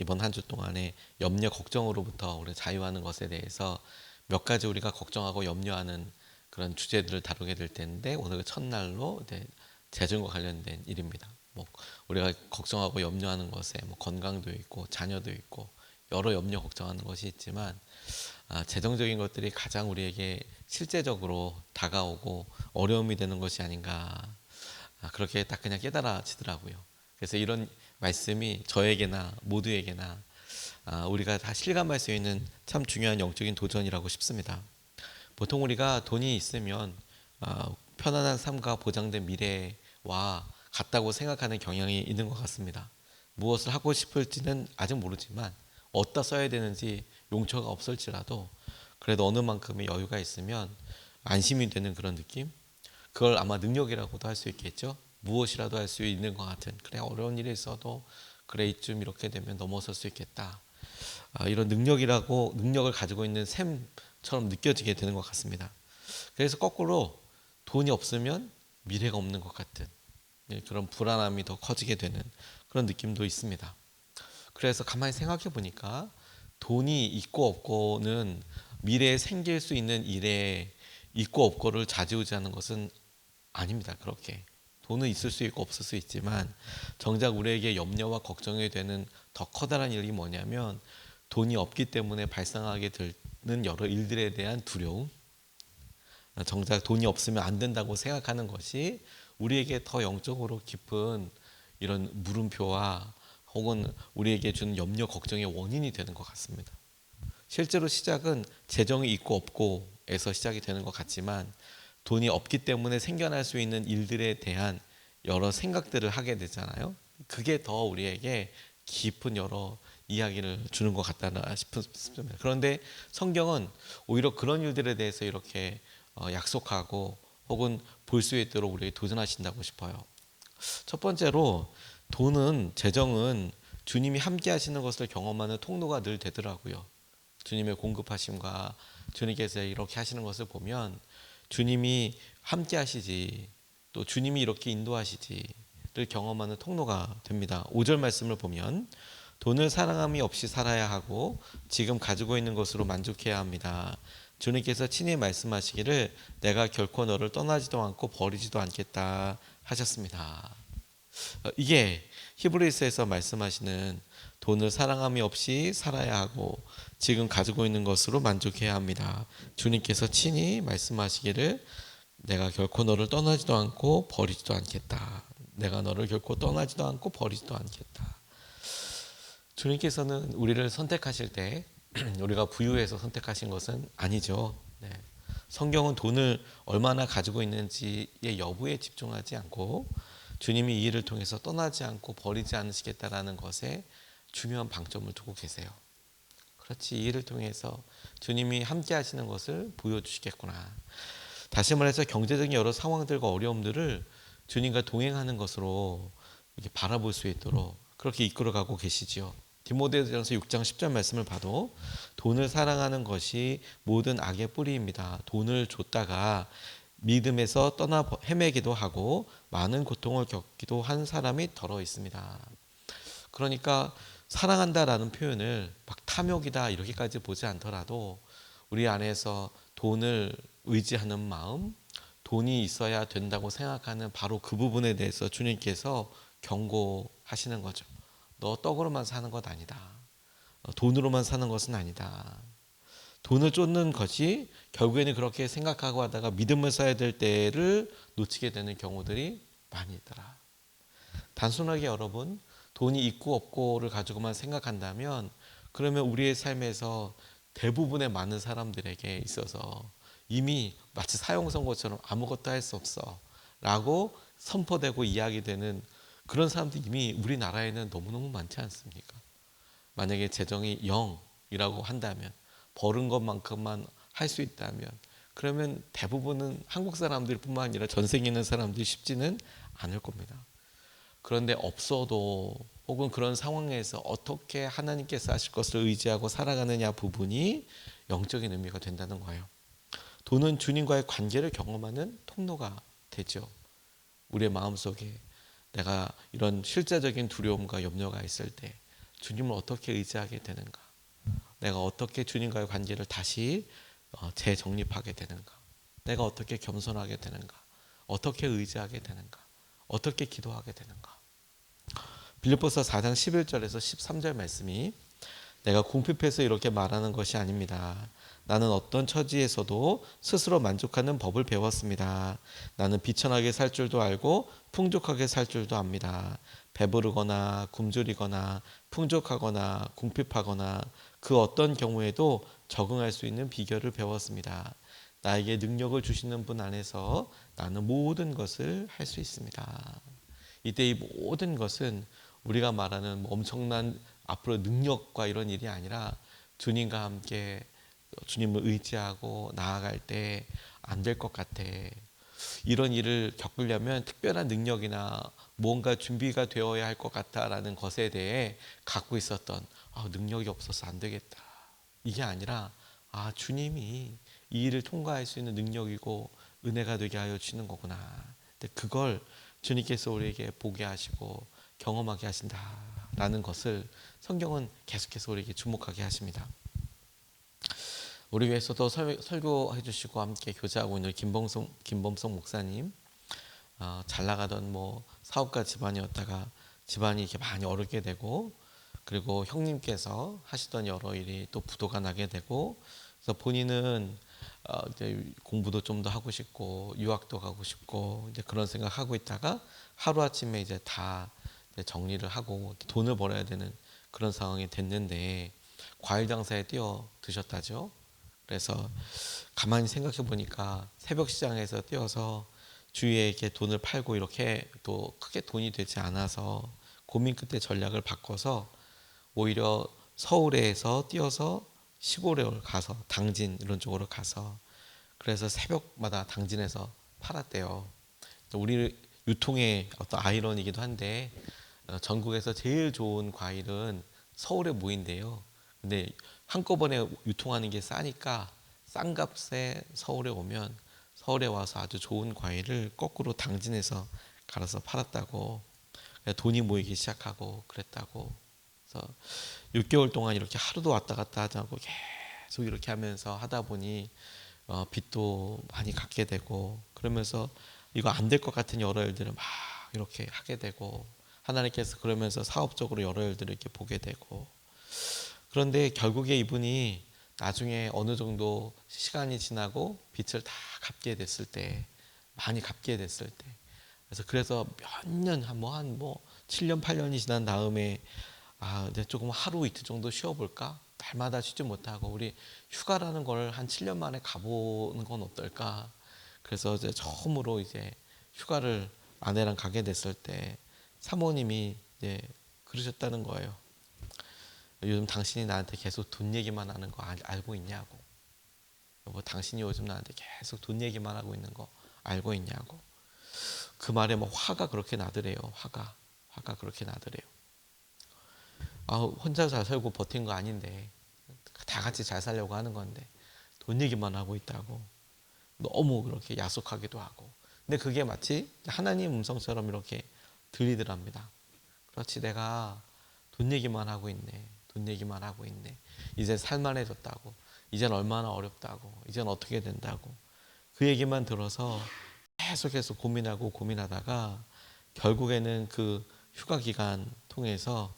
이번 한 주 동안에 염려 걱정으로부터 우리 자유하는 것에 대해서 몇 가지 우리가 걱정하고 염려하는 그런 주제들을 다루게 될 텐데, 오늘 그 첫날로 재정과 관련된 일입니다. 뭐 우리가 걱정하고 염려하는 것에 뭐 건강도 있고 자녀도 있고 여러 염려 걱정하는 것이 있지만, 재정적인 것들이 가장 우리에게 실제적으로 다가오고 어려움이 되는 것이 아닌가, 그렇게 딱 그냥 깨달아지더라고요. 그래서 이런 말씀이 저에게나 모두에게나 우리가 다 실감할 수 있는 참 중요한 영적인 도전이라고 싶습니다. 보통 우리가 돈이 있으면 편안한 삶과 보장된 미래와 같다고 생각하는 경향이 있는 것 같습니다. 무엇을 하고 싶을지는 아직 모르지만 어디다 써야 되는지 용처가 없을지라도 그래도 어느 만큼의 여유가 있으면 안심이 되는 그런 느낌? 그걸 아마 능력이라고도 할 수 있겠죠. 무엇이라도 할 수 있는 것 같은, 그래 어려운 일이 있어도 그래 이쯤 이렇게 되면 넘어설 수 있겠다, 이런 능력을 가지고 있는 셈처럼 느껴지게 되는 것 같습니다. 그래서 거꾸로 돈이 없으면 미래가 없는 것 같은, 그런 불안함이 더 커지게 되는 그런 느낌도 있습니다. 그래서 가만히 생각해 보니까 돈이 있고 없고는 미래에 생길 수 있는 일에 있고 없고를 좌지우지하는 것은 아닙니다. 그렇게 돈은 있을 수 있고 없을 수 있지만 정작 우리에게 염려와 걱정이 되는 더 커다란 일이 뭐냐면, 돈이 없기 때문에 발생하게 되는 여러 일들에 대한 두려움, 정작 돈이 없으면 안 된다고 생각하는 것이 우리에게 더 영적으로 깊은 이런 물음표와 혹은 우리에게 주는 염려 걱정의 원인이 되는 것 같습니다. 실제로 시작은 재정이 있고 없고에서 시작이 되는 것 같지만, 돈이 없기 때문에 생겨날 수 있는 일들에 대한 여러 생각들을 하게 되잖아요. 그게 더 우리에게 깊은 여러 이야기를 주는 것 같다 싶습니다. 그런데 성경은 오히려 그런 일들에 대해서 이렇게 약속하고 혹은 볼 수 있도록 우리에게 도전하신다고 싶어요. 첫 번째로 재정은 주님이 함께 하시는 것을 경험하는 통로가 늘 되더라고요. 주님의 공급하심과 주님께서 이렇게 하시는 것을 보면 주님이 함께 하시지, 또 주님이 이렇게 인도하시지를 경험하는 통로가 됩니다. 5절 말씀을 보면 돈을 사랑함이 없이 살아야 하고 지금 가지고 있는 것으로 만족해야 합니다. 주님께서 친히 말씀하시기를 내가 결코 너를 떠나지도 않고 버리지도 않겠다 하셨습니다. 이게 히브리서에서 말씀하시는 돈을 사랑함이 없이 살아야 하고 지금 가지고 있는 것으로 만족해야 합니다. 주님께서 친히 말씀하시기를 내가 결코 너를 떠나지도 않고 버리지도 않겠다. 내가 너를 결코 떠나지도 않고 버리지도 않겠다. 주님께서는 우리를 선택하실 때 우리가 부유해서 선택하신 것은 아니죠. 네. 성경은 돈을 얼마나 가지고 있는지의 여부에 집중하지 않고 주님이 이 일을 통해서 떠나지 않고 버리지 않으시겠다라는 것에 중요한 방점을 두고 계세요. 그렇지, 이 일을 통해서 주님이 함께 하시는 것을 보여주시겠구나. 다시 말해서 경제적인 여러 상황들과 어려움들을 주님과 동행하는 것으로 이렇게 바라볼 수 있도록 그렇게 이끌어가고 계시지요. 디모데전서 6장 10절 말씀을 봐도 돈을 사랑하는 것이 모든 악의 뿌리입니다. 돈을 줬다가 믿음에서 떠나 헤매기도 하고 많은 고통을 겪기도 한 사람이 더러 있습니다. 그러니까 사랑한다라는 표현을 막 탐욕이다 이렇게까지 보지 않더라도 우리 안에서 돈을 의지하는 마음, 돈이 있어야 된다고 생각하는 바로 그 부분에 대해서 주님께서 경고하시는 거죠. 너 떡으로만 사는 것 아니다. 돈으로만 사는 것은 아니다. 돈을 쫓는 것이 결국에는 그렇게 생각하고 하다가 믿음을 써야 될 때를 놓치게 되는 경우들이 많이 있더라. 단순하게 여러분, 돈이 있고 없고를 가지고만 생각한다면 그러면 우리의 삶에서 대부분의 많은 사람들에게 있어서 이미 마치 사형선고처럼 아무것도 할 수 없어 라고 선포되고 이야기되는 그런 사람들이 이미 우리나라에는 너무너무 많지 않습니까? 만약에 재정이 0이라고 한다면, 버는 것만큼만 할 수 있다면, 그러면 대부분은 한국 사람들 뿐만 아니라 전 세계에 있는 사람들이 쉽지는 않을 겁니다. 그런데 없어도 혹은 그런 상황에서 어떻게 하나님께서 하실 것을 의지하고 살아가느냐 부분이 영적인 의미가 된다는 거예요. 돈은 주님과의 관계를 경험하는 통로가 되죠. 우리의 마음속에 내가 이런 실제적인 두려움과 염려가 있을 때 주님을 어떻게 의지하게 되는가? 내가 어떻게 주님과의 관계를 다시 재정립하게 되는가? 내가 어떻게 겸손하게 되는가? 어떻게 의지하게 되는가? 어떻게 기도하게 되는가? 빌립보서 4장 11절에서 13절 말씀이 내가 궁핍해서 이렇게 말하는 것이 아닙니다. 나는 어떤 처지에서도 스스로 만족하는 법을 배웠습니다. 나는 비천하게 살 줄도 알고 풍족하게 살 줄도 압니다. 배부르거나 굶주리거나 풍족하거나 궁핍하거나 그 어떤 경우에도 적응할 수 있는 비결을 배웠습니다. 나에게 능력을 주시는 분 안에서 나는 모든 것을 할 수 있습니다. 이때 이 모든 것은 우리가 말하는 엄청난 앞으로 능력과 이런 일이 아니라 주님과 함께 주님을 의지하고 나아갈 때 안 될 것 같아. 이런 일을 겪으려면 특별한 능력이나 뭔가 준비가 되어야 할 것 같다라는 것에 대해 갖고 있었던 능력이 없어서 안 되겠다. 이게 아니라 주님이 이 일을 통과할 수 있는 능력이고 은혜가 되게 하여 주시는 거구나. 근데 그걸 주님께서 우리에게 보게 하시고 경험하게 하신다라는 것을 성경은 계속해서 우리에게 주목하게 하십니다. 우리 위해서도 설교해 주시고 함께 교제하고 있는 김범성 목사님, 잘 나가던 사업가 집안이었다가 집안이 이렇게 많이 어렵게 되고, 그리고 형님께서 하시던 여러 일이 또 부도가 나게 되고, 그래서 본인은 이제 공부도 좀 더 하고 싶고 유학도 가고 싶고 이제 그런 생각하고 있다가 하루 아침에 이제 다 정리를 하고 돈을 벌어야 되는 그런 상황이 됐는데 과일 장사에 뛰어드셨다죠. 그래서 가만히 생각해 보니까 새벽 시장에서 뛰어서 주위에 이렇게 돈을 팔고 이렇게 또 크게 돈이 되지 않아서 고민 끝에 전략을 바꿔서 오히려 서울에서 뛰어서 시골에 가서 당진 이런 쪽으로 가서 그래서 새벽마다 당진에서 팔았대요. 우리 유통의 어떤 아이러니이기도 한데 전국에서 제일 좋은 과일은 서울에 모인대요. 근데 한꺼번에 유통하는 게 싸니까 싼 값에 서울에 오면 서울에 와서 아주 좋은 과일을 거꾸로 당진에서 갈아서 팔았다고. 돈이 모이기 시작하고 그랬다고. 그래서 6개월 동안 이렇게 하루도 왔다 갔다 하지 않고 계속 이렇게 하면서 하다 보니 빚도 많이 갚게 되고 그러면서 이거 안 될 것 같은 여러 일들을 막 이렇게 하게 되고 하나님께서 그러면서 사업적으로 여러 일들을 이렇게 보게 되고 그런데 결국에 이분이 나중에 어느 정도 시간이 지나고 빚을 다 갚게 됐을 때 많이 갚게 됐을 때 그래서 몇 년 한 7년 8년이 지난 다음에 이제 조금 하루 이틀 정도 쉬어볼까? 날마다 쉬지 못하고 우리 휴가라는 걸 한 7년 만에 가보는 건 어떨까? 그래서 이제 처음으로 이제 휴가를 아내랑 가게 됐을 때 사모님이 이제 그러셨다는 거예요. 요즘 당신이 나한테 계속 돈 얘기만 하는 거 알고 있냐고. 여보, 당신이 요즘 나한테 계속 돈 얘기만 하고 있는 거 알고 있냐고. 그 말에 화가 그렇게 나더래요. 화가 그렇게 나더래요. 혼자 잘 살고 버틴 거 아닌데 다 같이 잘 살려고 하는 건데 돈 얘기만 하고 있다고. 너무 그렇게 야속하기도 하고. 근데 그게 마치 하나님 음성처럼 이렇게 들리더랍니다. 그렇지, 내가 돈 얘기만 하고 있네. 돈 얘기만 하고 있네. 이제 살만해졌다고. 이젠 얼마나 어렵다고. 이젠 어떻게 된다고. 그 얘기만 들어서 계속해서 고민하다가 결국에는 그 휴가 기간 통해서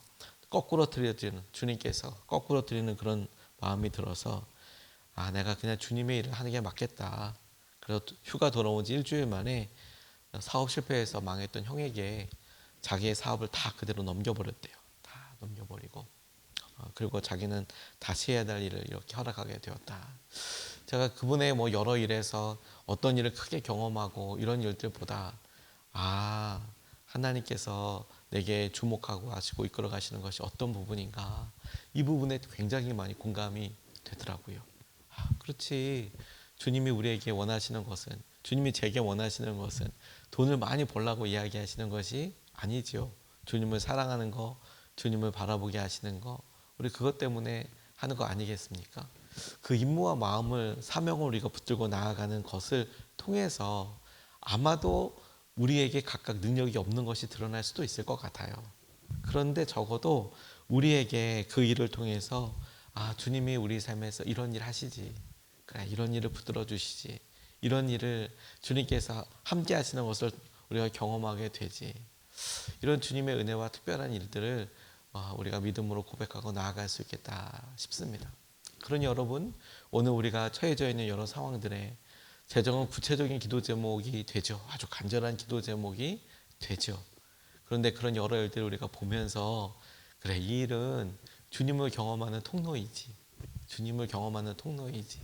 거꾸로 드리는 주님께서 거꾸로 드리는 그런 마음이 들어서 내가 그냥 주님의 일을 하는 게 맞겠다. 그래서 휴가 돌아온 지 일주일 만에 사업 실패해서 망했던 형에게 자기의 사업을 다 그대로 넘겨버렸대요. 다 넘겨버리고 그리고 자기는 다시 해야 될 일을 이렇게 허락하게 되었다. 제가 그분의 여러 일에서 어떤 일을 크게 경험하고 이런 일들보다 하나님께서 내게 주목하고 하시고 이끌어 가시는 것이 어떤 부분인가 이 부분에 굉장히 많이 공감이 되더라고요. 그렇지. 주님이 우리에게 원하시는 것은 주님이 제게 원하시는 것은 돈을 많이 벌라고 이야기하시는 것이 아니지요. 주님을 사랑하는 거, 주님을 바라보게 하시는 거, 우리 그것 때문에 하는 거 아니겠습니까? 그 임무와 마음을 사명을 우리가 붙들고 나아가는 것을 통해서 아마도 우리에게 각각 능력이 없는 것이 드러날 수도 있을 것 같아요. 그런데 적어도 우리에게 그 일을 통해서 주님이 우리 삶에서 이런 일 하시지. 그래, 이런 일을 붙들어 주시지. 이런 일을 주님께서 함께 하시는 것을 우리가 경험하게 되지. 이런 주님의 은혜와 특별한 일들을 우리가 믿음으로 고백하고 나아갈 수 있겠다 싶습니다. 그러니 여러분, 오늘 우리가 처해져 있는 여러 상황들에 재정은 구체적인 기도 제목이 되죠. 아주 간절한 기도 제목이 되죠. 그런데 그런 여러 일들을 우리가 보면서 그래, 이 일은 주님을 경험하는 통로이지. 주님을 경험하는 통로이지.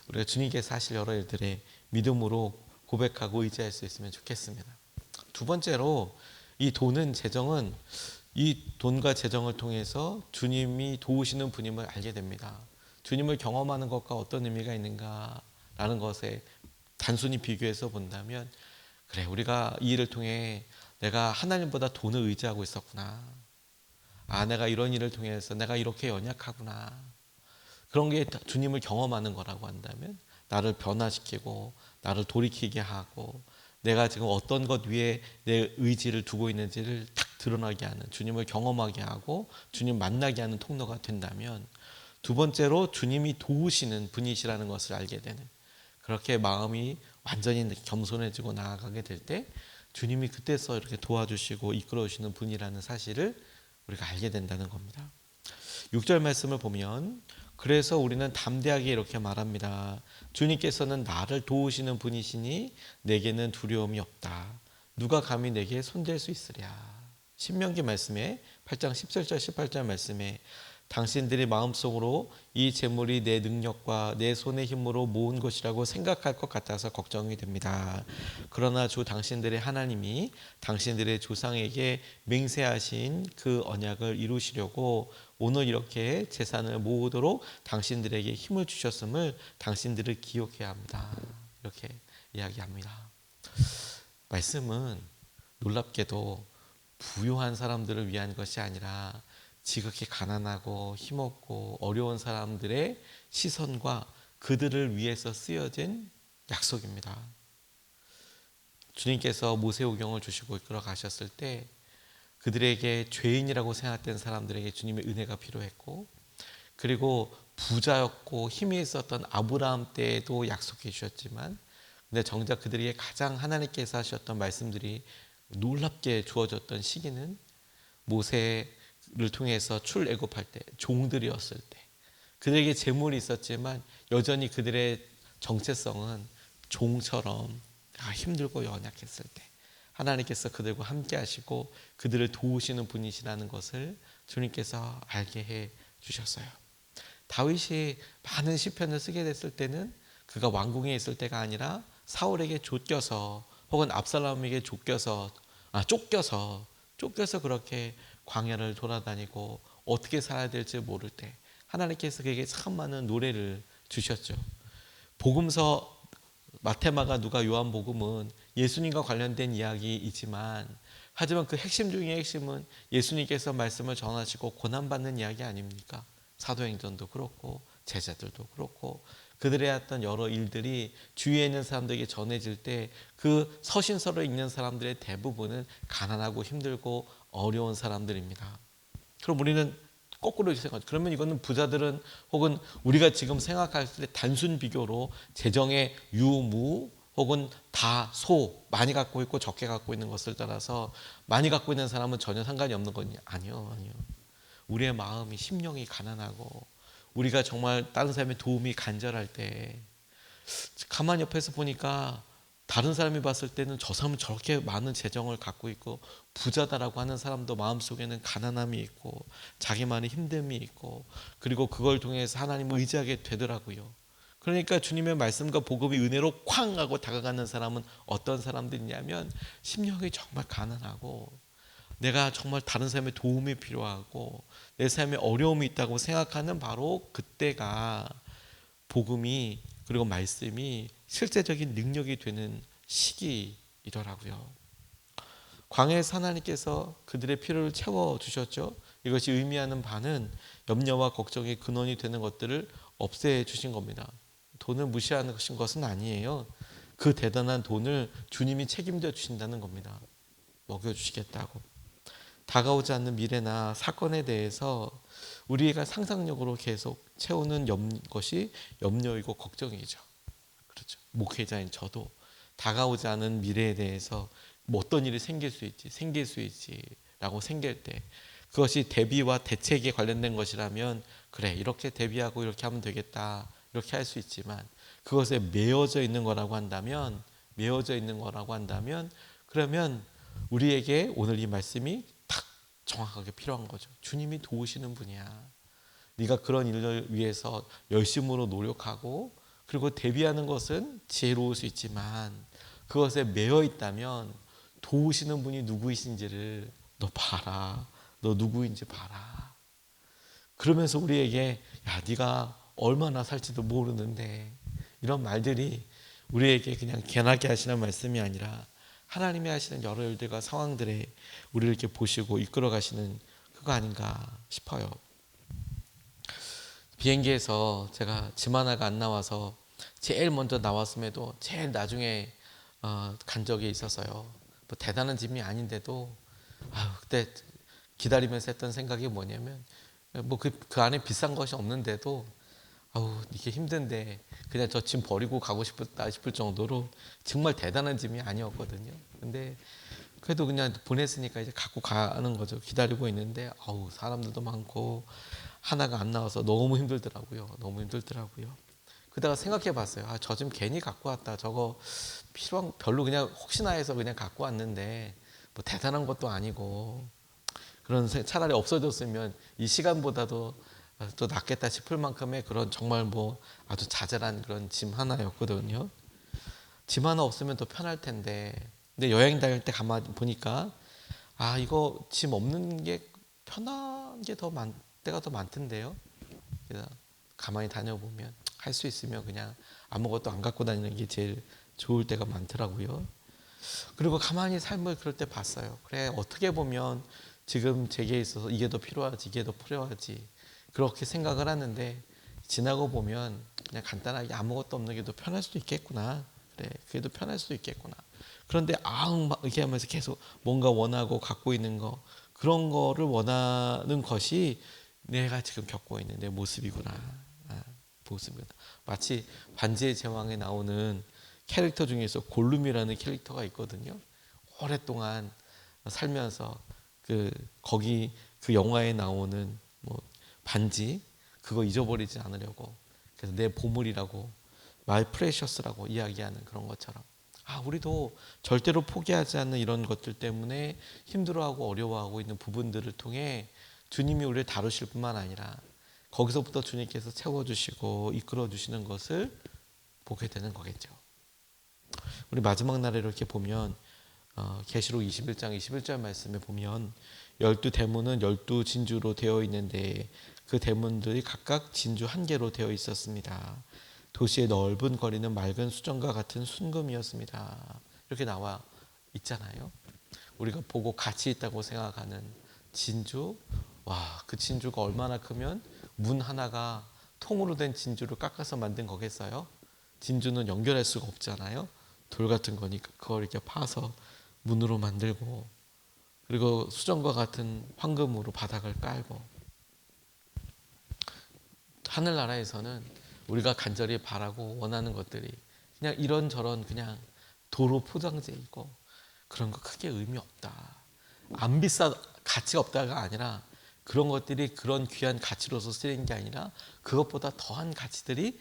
우리가 주님께서 하실 여러 일들에 믿음으로 고백하고 의지할 수 있으면 좋겠습니다. 두 번째로 이 돈은 재정은 이 돈과 재정을 통해서 주님이 도우시는 분임을 알게 됩니다. 주님을 경험하는 것과 어떤 의미가 있는가라는 것에 단순히 비교해서 본다면 그래, 우리가 이 일을 통해 내가 하나님보다 돈을 의지하고 있었구나. 내가 이런 일을 통해서 내가 이렇게 연약하구나. 그런 게 주님을 경험하는 거라고 한다면 나를 변화시키고 나를 돌이키게 하고 내가 지금 어떤 것 위에 내 의지를 두고 있는지를 딱 드러나게 하는, 주님을 경험하게 하고 주님 만나게 하는 통로가 된다면, 두 번째로 주님이 도우시는 분이시라는 것을 알게 되는, 그렇게 마음이 완전히 겸손해지고 나아가게 될 때 주님이 그때서 이렇게 도와주시고 이끌어 주시는 분이라는 사실을 우리가 알게 된다는 겁니다. 6절 말씀을 보면 그래서 우리는 담대하게 이렇게 말합니다. 주님께서는 나를 도우시는 분이시니 내게는 두려움이 없다. 누가 감히 내게 손댈 수 있으랴. 신명기 말씀에 8장 17절 18절 말씀에 당신들이 마음속으로 이 재물이 내 능력과 내 손의 힘으로 모은 것이라고 생각할 것 같아서 걱정이 됩니다. 그러나 주 당신들의 하나님이 당신들의 조상에게 맹세하신 그 언약을 이루시려고 오늘 이렇게 재산을 모으도록 당신들에게 힘을 주셨음을 당신들을 기억해야 합니다. 이렇게 이야기합니다. 말씀은 놀랍게도 부유한 사람들을 위한 것이 아니라 지극히 가난하고 힘없고 어려운 사람들의 시선과 그들을 위해서 쓰여진 약속입니다. 주님께서 모세오경을 주시고 이끌어 가셨을 때 그들에게 죄인이라고 생각된 사람들에게 주님의 은혜가 필요했고, 그리고 부자였고 힘이 있었던 아브라함 때에도 약속해 주셨지만, 근데 정작 그들에게 가장 하나님께서 하셨던 말씀들이 놀랍게 주어졌던 시기는 모세를 통해서 출애굽할 때, 종들이었을 때, 그들에게 재물이 있었지만 여전히 그들의 정체성은 종처럼 힘들고 연약했을 때 하나님께서 그들과 함께 하시고 그들을 도우시는 분이시라는 것을 주님께서 알게 해 주셨어요. 다윗이 많은 시편을 쓰게 됐을 때는 그가 왕궁에 있을 때가 아니라 사울에게 쫓겨서 혹은 압살롬에게 쫓겨서 그렇게 광야를 돌아다니고 어떻게 살아야 될지 모를 때 하나님께서 그에게 참 많은 노래를 주셨죠. 복음서 마태마가 누가 요한복음은 예수님과 관련된 이야기이지만, 하지만 그 핵심 중의 핵심은 예수님께서 말씀을 전하시고 고난받는 이야기 아닙니까? 사도행전도 그렇고 제자들도 그렇고 그들의 했던 여러 일들이 주위에 있는 사람들에게 전해질 때 그 서신서를 읽는 사람들의 대부분은 가난하고 힘들고 어려운 사람들입니다. 그럼 우리는 거꾸로 생각하죠. 그러면 이거는 부자들은 혹은 우리가 지금 생각할 때 단순 비교로 재정의 유무 혹은 다소 많이 갖고 있고 적게 갖고 있는 것을 따라서 많이 갖고 있는 사람은 전혀 상관이 없는 거냐? 아니요. 우리의 마음이 심령이 가난하고 우리가 정말 다른 사람의 도움이 간절할 때 가만히 옆에서 보니까 다른 사람이 봤을 때는 저 사람은 저렇게 많은 재정을 갖고 있고 부자다라고 하는 사람도 마음속에는 가난함이 있고 자기만의 힘듦이 있고 그리고 그걸 통해서 하나님을 의지하게 되더라고요. 그러니까 주님의 말씀과 복음이 은혜로 쾅 하고 다가가는 사람은 어떤 사람들이냐면 심령이 정말 가난하고 내가 정말 다른 사람의 도움이 필요하고 내 삶에 어려움이 있다고 생각하는 바로 그때가 복음이 그리고 말씀이 실제적인 능력이 되는 시기이더라고요. 광야에서 하나님께서 그들의 필요를 채워주셨죠. 이것이 의미하는 바는 염려와 걱정의 근원이 되는 것들을 없애주신 겁니다. 돈을 무시하는 것은 아니에요. 그 대단한 돈을 주님이 책임져 주신다는 겁니다. 먹여주시겠다고. 다가오지 않는 미래나 사건에 대해서 우리가 상상력으로 계속 채우는 것이 염려이고 걱정이죠. 그렇죠. 목회자인 저도 다가오지 않은 미래에 대해서 뭐 어떤 일이 생길 수 있지라고 생길 때 그것이 대비와 대책에 관련된 것이라면 그래 이렇게 대비하고 이렇게 하면 되겠다 이렇게 할 수 있지만 그것에 매어져 있는 거라고 한다면 그러면 우리에게 오늘 이 말씀이 딱 정확하게 필요한 거죠. 주님이 도우시는 분이야. 네가 그런 일을 위해서 열심으로 노력하고 그리고 대비하는 것은 지혜로울 수 있지만 그것에 매여 있다면 도우시는 분이 누구이신지를 너 봐라. 너 누구인지 봐라. 그러면서 우리에게 야 네가 얼마나 살지도 모르는데 이런 말들이 우리에게 그냥 개나게 하시는 말씀이 아니라 하나님이 하시는 여러 일들과 상황들에 우리를 이렇게 보시고 이끌어 가시는 그거 아닌가 싶어요. 비행기에서 제가 짐 하나가 안 나와서 제일 먼저 나왔음에도 제일 나중에 간 적이 있었어요. 뭐 대단한 짐이 아닌데도 그때 기다리면서 했던 생각이 뭐냐면 뭐 그 안에 비싼 것이 없는데도 이게 힘든데 그냥 저 짐 버리고 가고 싶다 싶을 정도로 정말 대단한 짐이 아니었거든요. 근데 그래도 그냥 보냈으니까 이제 갖고 가는 거죠. 기다리고 있는데 사람들도 많고 하나가 안 나와서 너무 힘들더라고요. 그러다가 생각해 봤어요. 저 짐 괜히 갖고 왔다. 저거 별로 그냥 혹시나 해서 그냥 갖고 왔는데 뭐 대단한 것도 아니고 차라리 없어졌으면 이 시간보다도 또 낫겠다 싶을 만큼의 그런 정말 뭐 아주 자잘한 그런 짐 하나였거든요. 짐 하나 없으면 더 편할 텐데 근데 여행 다닐 때 가만히 보니까 이거 짐 없는 게 편한 게 때가 더 많던데요. 그래서 가만히 다녀보면 할 수 있으면 그냥 아무것도 안 갖고 다니는 게 제일 좋을 때가 많더라고요. 그리고 가만히 삶을 그럴 때 봤어요. 그래 어떻게 보면 지금 제게 있어서 이게 더 필요하지 그렇게 생각을 하는데 지나고 보면 그냥 간단하게 아무것도 없는 게 더 편할 수도 있겠구나. 그래 그게 더 편할 수도 있겠구나. 그런데 막 이렇게 하면서 계속 뭔가 원하고 갖고 있는 거 그런 거를 원하는 것이 내가 지금 겪고 있는 내 모습이구나. 모습이구나. 마치 반지의 제왕에 나오는 캐릭터 중에서 골룸이라는 캐릭터가 있거든요. 오랫동안 살면서 거기 그 영화에 나오는 뭐 반지 그거 잊어버리지 않으려고 그래서 내 보물이라고 마이 프레셔스라고 이야기하는 그런 것처럼 우리도 절대로 포기하지 않는 이런 것들 때문에 힘들어하고 어려워하고 있는 부분들을 통해 주님이 우리를 다루실 뿐만 아니라 거기서부터 주님께서 채워주시고 이끌어주시는 것을 보게 되는 거겠죠. 우리 마지막 날에 이렇게 보면 계시록 21장 21절 말씀에 보면 12대문은 12진주로 되어 있는데 그 대문들이 각각 진주 한 개로 되어 있었습니다. 도시의 넓은 거리는 맑은 수정과 같은 순금이었습니다. 이렇게 나와 있잖아요. 우리가 보고 가치 있다고 생각하는 진주, 그 진주가 얼마나 크면 문 하나가 통으로 된 진주를 깎아서 만든 거겠어요? 진주는 연결할 수가 없잖아요. 돌 같은 거니까 그걸 이렇게 파서 문으로 만들고 그리고 수정과 같은 황금으로 바닥을 깔고 하늘나라에서는 우리가 간절히 바라고 원하는 것들이 그냥 이런저런 그냥 도로 포장재 있고 그런 거 크게 의미 없다. 안 비싸 가치가 없다가 아니라 그런 것들이 그런 귀한 가치로서 쓰이는 게 아니라 그것보다 더한 가치들이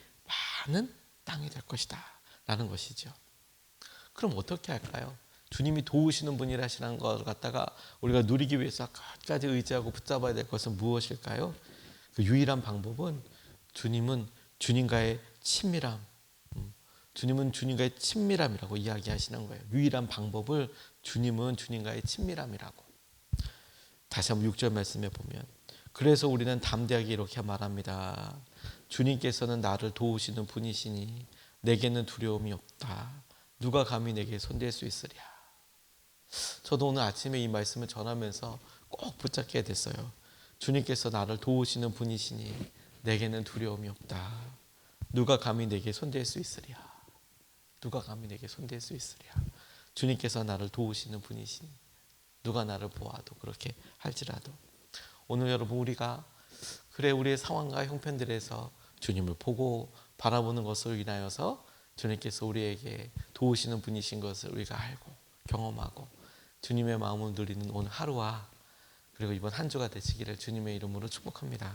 많은 땅이 될 것이다 라는 것이죠. 그럼 어떻게 할까요? 주님이 도우시는 분이라시는 것 갖다가 우리가 누리기 위해서 끝까지 의지하고 붙잡아야 될 것은 무엇일까요? 그 유일한 방법은 주님과의 친밀함, 주님은 주님과의 친밀함이라고 이야기하시는 거예요. 유일한 방법을 주님과의 친밀함이라고. 다시 한번 6절 말씀에 보면 그래서 우리는 담대하게 이렇게 말합니다. 주님께서는 나를 도우시는 분이시니 내게는 두려움이 없다. 누가 감히 내게 손댈 수 있으랴. 저도 오늘 아침에 이 말씀을 전하면서 꼭 붙잡게 됐어요. 주님께서 나를 도우시는 분이시니 내게는 두려움이 없다. 누가 감히 내게 손댈 수 있으랴. 누가 감히 내게 손댈 수 있으랴. 주님께서 나를 도우시는 분이시니 누가 나를 보아도 그렇게 할지라도 오늘 여러분 우리가 그래 우리의 상황과 형편들에서 주님을 보고 바라보는 것으로 인하여서 주님께서 우리에게 도우시는 분이신 것을 우리가 알고 경험하고 주님의 마음을 누리는 오늘 하루와 그리고 이번 한 주가 되시기를 주님의 이름으로 축복합니다.